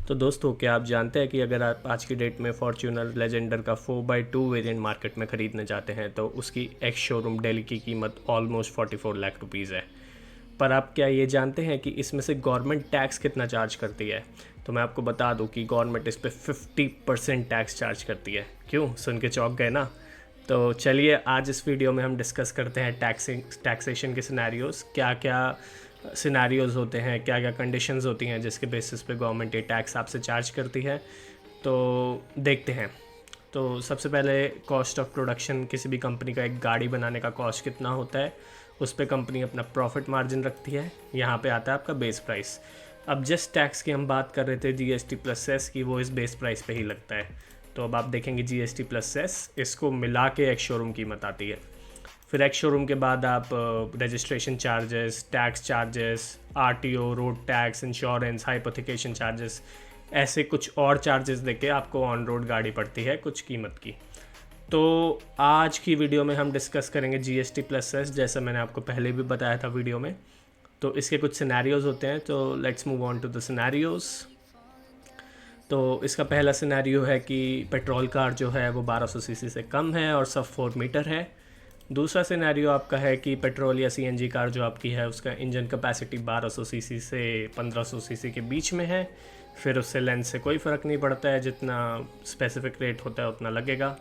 तो दोस्तों, क्या आप जानते हैं कि अगर आप आज की डेट में फॉर्च्यूनर लेजेंडर का 4x2 वेरिएंट मार्केट में ख़रीदना चाहते हैं तो उसकी एक्स शोरूम दिल्ली की कीमत ऑलमोस्ट 44 लाख रुपीज़ है। पर आप क्या ये जानते हैं कि इसमें से गवर्नमेंट टैक्स कितना चार्ज करती है? तो मैं आपको बता दूं कि गवर्नमेंट इस पे 50% टैक्स चार्ज करती है। क्यों, सुन के चौंक गए ना? तो चलिए आज इस वीडियो में हम डिस्कस करते हैं टैक्सेशन के सिनेरियोज़, क्या क्या सिनेरियोज़ होते हैं, क्या क्या कंडीशंस होती हैं जिसके बेसिस पे गवर्नमेंट ये टैक्स आपसे चार्ज करती है। तो देखते हैं। तो सबसे पहले कॉस्ट ऑफ प्रोडक्शन, किसी भी कंपनी का एक गाड़ी बनाने का कॉस्ट कितना होता है, उस पर कंपनी अपना प्रॉफिट मार्जिन रखती है। यहाँ पे आता है आपका बेस प्राइस। अब जिस टैक्स की हम बात कर रहे थे जीएसटी प्लस सेस की, वो इस बेस प्राइस पे ही लगता है। तो अब आप देखेंगे जीएसटी प्लस सेस, इसको मिला के एक शोरूम कीमत आती है। फिर एक्स शोरूम के बाद आप registration charges, tax charges, RTO, road tax, insurance, hypothecation charges, ऐसे कुछ और चार्जेस देके आपको ऑन रोड गाड़ी पड़ती है कुछ कीमत की। तो आज की वीडियो में हम डिस्कस करेंगे जीएसटी प्लस सेस, जैसा मैंने आपको पहले भी बताया था वीडियो में। तो इसके कुछ सिनेरियोज़ होते हैं, तो let's move on to the scenarios. तो इसका पहला सिनेरियो है कि पेट्रोल कार जो है वो 1200 सीसी से कम है और सब 4 मीटर है। दूसरा सिनेरियो आपका है कि पेट्रोल या सीएनजी कार जो आपकी है उसका इंजन कैपेसिटी 1200 सीसी से 1500 सीसी के बीच में है। फिर उससे लेंथ से कोई फ़र्क नहीं पड़ता है, जितना स्पेसिफिक रेट होता है उतना लगेगा।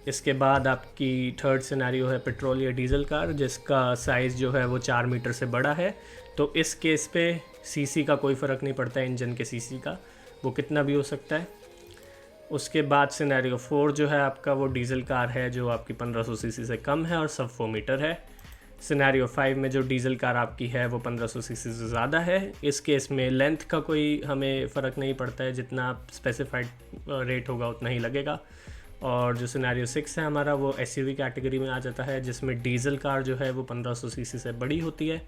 इसके बाद आपकी थर्ड सिनेरियो है पेट्रोल या डीजल कार जिसका साइज़ जो है वो 4 मीटर से बड़ा है। तो इस केस पे सीसी का कोई फ़र्क नहीं पड़ता है, इंजन के सीसी का, वो कितना भी हो सकता है। उसके बाद सिनेरियो 4 जो है आपका, वो डीजल कार है जो आपकी 1500 सीसी से कम है और सब 4 मीटर है। सिनेरियो 5 में जो डीजल कार आपकी है वो 1500 सीसी से ज़्यादा है। इस केस में लेंथ का कोई हमें फ़र्क नहीं पड़ता है, जितना स्पेसिफाइड रेट होगा उतना ही लगेगा। और जो सिनेरियो 6 है हमारा, वो एसयूवी कैटेगरी में आ जाता है, जिसमें डीजल कार जो है वो 1500 सीसी से बड़ी होती है,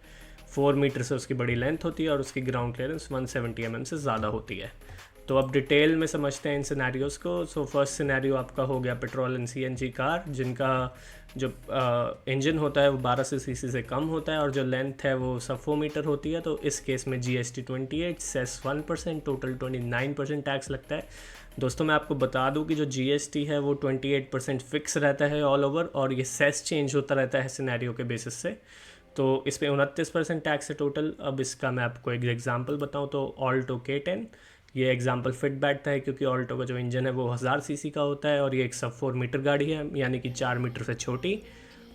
4 मीटर से उसकी बड़ी लेंथ होती है और उसकी ग्राउंड क्लियरेंस 170 mm से ज़्यादा होती है। तो अब डिटेल में समझते हैं इन सिनेरियोज़ को। सो फर्स्ट सिनेरियो आपका हो गया पेट्रोल एंड सीएनजी कार जिनका जो इंजन होता है वो 1200 सीसी से कम होता है और जो लेंथ है वो सब 4 मीटर होती है। तो इस केस में जीएसटी 28, सेस 1%, टोटल 29% टैक्स लगता है। दोस्तों मैं आपको बता दूं कि जो जीएसटी है वो 28% फिक्स रहता है ऑल ओवर, और ये सेस चेंज होता रहता है सिनेरियो के बेसिस से। तो इस पर 29% टैक्स है टोटल। अब इसका मैं आपको एक एग्जांपल बताऊं तो ऑल्टो K10, ये एग्जांपल फिट बैठता है क्योंकि ऑल्टो का जो इंजन है वो 1000 सीसी का होता है और ये एक सब 4 मीटर गाड़ी है, यानी कि 4 मीटर से छोटी।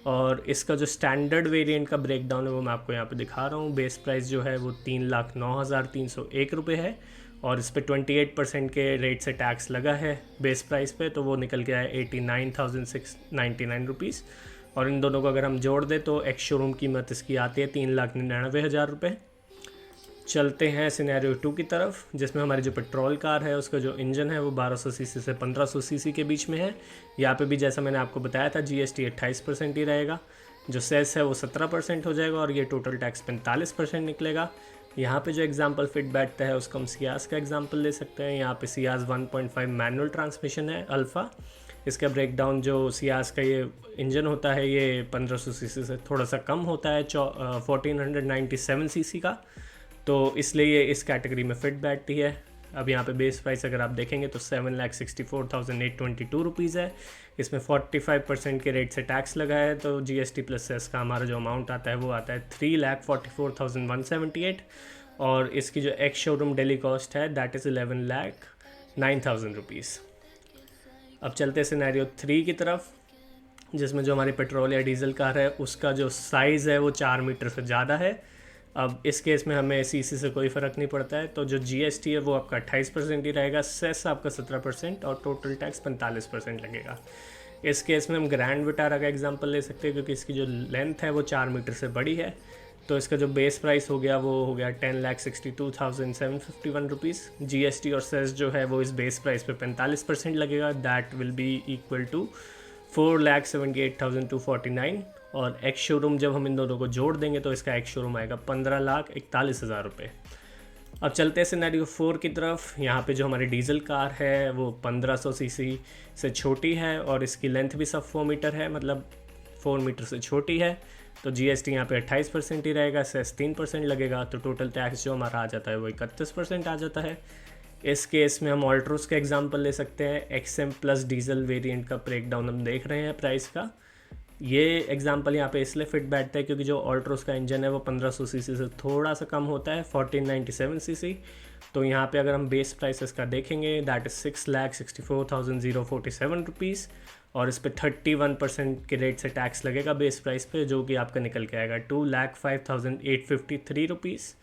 और इसका जो स्टैंडर्ड वेरिएंट का ब्रेकडाउन है वो मैं आपको यहाँ पे दिखा रहा हूँ। बेस प्राइस जो है वो 3,09,301 रुपये है और इस पर 28% के रेट से टैक्स लगा है बेस प्राइस पे, तो वो निकल के आया 89,699 रुपीज़। और इन दोनों को अगर हम जोड़ दें तो एक्स शोरूम कीमत इसकी आती है 3,99,000 रुपये। चलते हैं सिनेरियो 2 की तरफ, जिसमें हमारी जो पेट्रोल कार है उसका जो इंजन है वो 1200 सीसी से 1500 सीसी के बीच में है। यहाँ पे भी जैसा मैंने आपको बताया था जीएसटी 28% ही रहेगा, जो सेस है वो 17% हो जाएगा और ये टोटल टैक्स 45% निकलेगा। यहाँ पे जो एग्जांपल फिट बैठता है उसको हम सियाज का एग्जांपल ले सकते हैं। यहाँ पे सियाज 1.5 मैनुअल ट्रांसमिशन है अल्फ़ा। इसका ब्रेकडाउन जो सियाज का ये इंजन होता है ये 1500 सीसी से थोड़ा सा कम होता है, 1497 सीसी का, तो इसलिए ये इस कैटेगरी में फिट बैठती है। अब यहाँ पे बेस प्राइस अगर आप देखेंगे तो 7,64,822 रुपीज़ है। इसमें 45% के रेट से टैक्स लगा है, तो जीएसटी प्लस सेस का हमारा जो अमाउंट आता है वो आता है 3,44,178 और इसकी जो एक्स शोरूम डेली कॉस्ट है दैट इज़ 11,09,000 रुपीज़। अब चलते हैं सिनेरियो 3 की तरफ, जिसमें जो हमारी पेट्रोल या डीजल कार है उसका जो साइज़ है वो 4 मीटर से ज़्यादा है। अब इस केस में हमें सीसी से कोई फ़र्क नहीं पड़ता है, तो जो जीएसटी है वो आपका 28% ही रहेगा, सेस आपका 17% और टोटल टैक्स 45% लगेगा। इस केस में हम ग्रैंड विटारा का एग्जांपल ले सकते हैं क्योंकि इसकी जो लेंथ है वो 4 मीटर से बड़ी है। तो इसका जो बेस प्राइस हो गया वो हो गया 10,62,751 रुपीज़। जीएसटी और सेस जो है वो इस बेस प्राइस पे 45% लगेगा, that will be equal to 4,78,249। और एक्स शोरूम जब हम इन दोनों को जोड़ देंगे तो इसका एक्स शोरूम आएगा 15,41,000 रुपये। अब चलते हैं सिनेरियो 4 की तरफ। यहाँ पे जो हमारी डीजल कार है वो 1500 सीसी से छोटी है और इसकी लेंथ भी सब 4 मीटर है, मतलब 4 मीटर से छोटी है। तो जीएसटी यहाँ पे 28% ही रहेगा, सेस 3% लगेगा, तो टोटल टैक्स जो हमारा आ जाता है वो 31% आ जाता है। इस केस में हम ऑल्ट्रोस का एग्जांपल ले सकते हैं। एक्सएम प्लस डीजल वेरिएंट का ब्रेकडाउन हम देख रहे हैं प्राइस का। ये एग्जांपल यहाँ पे इसलिए फिट बैठता है क्योंकि जो ऑल्ट्रोस का इंजन है वो 1500 सीसी से थोड़ा सा कम होता है, 1497 सीसी। तो यहाँ पे अगर हम बेस प्राइसेस का देखेंगे दैट इज़ 6,64,047 रुपीज़, और इस पे 31% के रेट से टैक्स लगेगा बेस प्राइस पे, जो कि आपका निकल के आएगा 2,05,853 रुपीज़।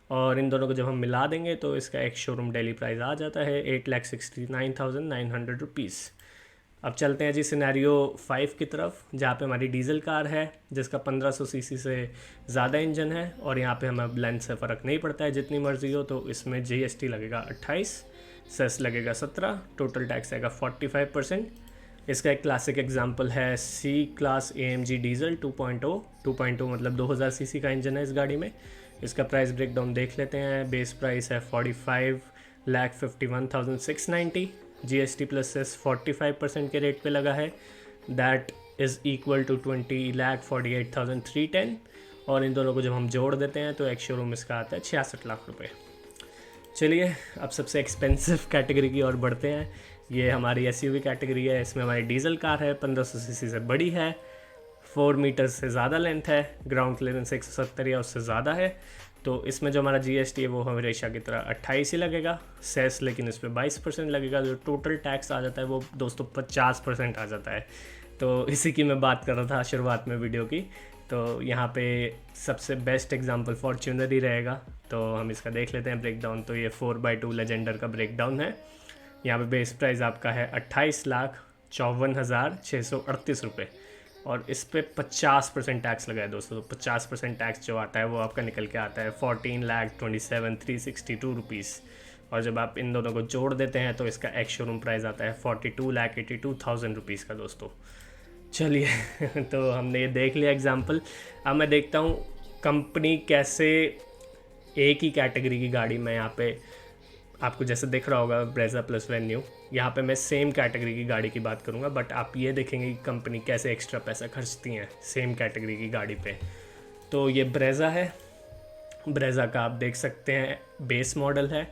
और इन दोनों को जब हम मिला देंगे तो इसका एक शोरूम डेली प्राइस आ जाता है 8,69,900 रुपीज़। अब चलते हैं जी सिनेरियो 5 की तरफ, जहाँ पे हमारी डीजल कार है जिसका 1500 सीसी से ज़्यादा इंजन है, और यहाँ पे हमें ब्लेंड से फ़र्क नहीं पड़ता है जितनी मर्जी हो। तो इसमें जीएसटी लगेगा 28, सेस लगेगा 17, टोटल टैक्स आएगा 45%। इसका एक क्लासिक एग्जांपल है सी क्लास AMG डीजल 2.0 मतलब 2000 सीसी का इंजन है इस गाड़ी में। इसका प्राइस ब्रेकडाउन देख लेते हैं। बेस प्राइस है 45,51,690, जीएसटी प्लस सेस 45% के रेट पे लगा है, दैट इज़ इक्वल टू 20,48,310। और इन दोनों को जब हम जोड़ देते हैं तो एक शोरूम इसका आता है 66 लाख रुपए। चलिए अब सबसे एक्सपेंसिव कैटेगरी की ओर बढ़ते हैं। ये हमारी एसयूवी कैटेगरी है। इसमें हमारी डीजल कार है, 1500 सीसी से बड़ी है, 4 मीटर से ज़्यादा लेंथ है, ग्राउंड क्लियरेंस 170 या उससे ज़्यादा है। तो इसमें जो हमारा जीएसटी है वो हमेशा की तरह 28 ही लगेगा, सेस लेकिन इस पर 22% लगेगा। जो टोटल टैक्स आ जाता है वो दोस्तों 50% आ जाता है। तो इसी की मैं बात कर रहा था शुरुआत में वीडियो की। तो यहाँ पे सबसे बेस्ट एग्जांपल फॉर्च्यूनर ही रहेगा। तो हम इसका देख लेते हैं ब्रेकडाउन। तो ये 4x2 लेजेंडर का ब्रेकडाउन है। यहाँ पे बेस प्राइस आपका है 28,54,638 रुपये, और इस पे 50% टैक्स लगा है दोस्तों। तो 50% टैक्स जो आता है वो आपका निकल के आता है 14,27,362 रुपीज़। और जब आप इन दोनों को जोड़ देते हैं तो इसका एक शोरूम प्राइस आता है 42,82,000 रुपीज़ का दोस्तों। चलिए तो हमने ये देख लिया एग्जांपल। अब मैं देखता हूँ कंपनी कैसे एक ही कैटेगरी की गाड़ी में, यहाँ पे आपको जैसे दिख रहा होगा ब्रेजा प्लस वेन्यू, यहाँ पे मैं सेम कैटेगरी की गाड़ी की बात करूँगा, बट आप ये देखेंगे कि कंपनी कैसे एक्स्ट्रा पैसा खर्चती हैं सेम कैटेगरी की गाड़ी पे। तो ये ब्रेजा है। ब्रेजा का आप देख सकते हैं बेस मॉडल है,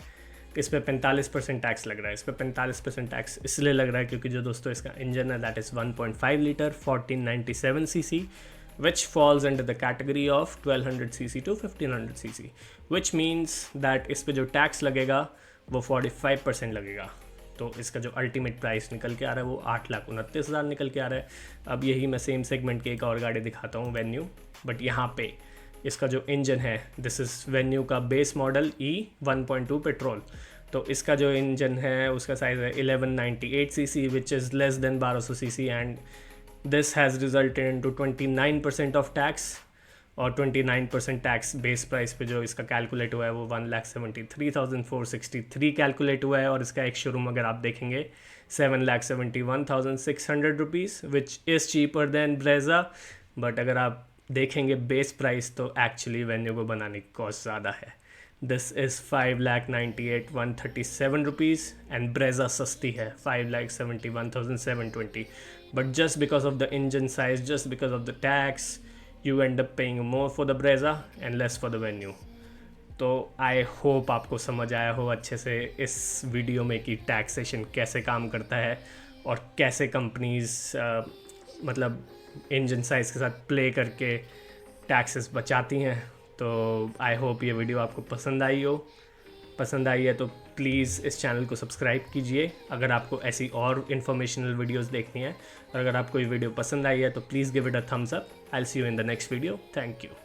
इस पर 45% टैक्स लग रहा है। इस पर 45% टैक्स इसलिए लग रहा है क्योंकि जो दोस्तों इसका इंजन है that is 1.5 litre 1497 CC, which falls under the category of 1200 cc to 1500 cc, which means that इस पे जो टैक्स लगेगा वो 45% लगेगा। तो इसका जो अल्टीमेट प्राइस निकल के आ रहा है वो 8,29,000 निकल के आ रहा है। अब यही मैं सेम सेगमेंट की एक और गाड़ी दिखाता हूँ, वेन्यू, बट यहाँ पे इसका जो इंजन है दिस इज़ वेन्यू का बेस मॉडल E1.2 पेट्रोल। तो इसका जो इंजन है उसका साइज़ है 1198 CC, which is less than 1200 CC, and this has resulted into 29% of tax. और 29% टैक्स बेस प्राइस पे जो इसका कैलकुलेट हुआ है वो 1,73,463 कैलकुलेट हुआ है। और इसका एक शोरूम अगर आप देखेंगे 7,71,600 rupees, which is cheaper than Brezza. But अगर आप देखेंगे बेस प्राइस तो एक्चुअली वेन्यू को बनाने की कॉस्ट ज़्यादा है। This is 5,98,137 rupees, and Brezza सस्ती है 5,71,720। But just because of the engine size, just because of the tax, you end up paying more for the Brezza and less for the Venue। तो I hope आपको समझ आया हो अच्छे से इस वीडियो में कि टैक्सेशन कैसे काम करता है और कैसे कंपनीज मतलब इंजन साइज़ के साथ प्ले करके टैक्सेस बचाती हैं। तो आई होप ये वीडियो आपको पसंद आई हो। पसंद आई है तो प्लीज़ इस चैनल को सब्सक्राइब कीजिए अगर आपको ऐसी और इन्फॉर्मेशनल वीडियोस देखनी है। और अगर आपको ये वीडियो पसंद आई है तो please give it a thumbs up. I will see you in the next video. Thank you.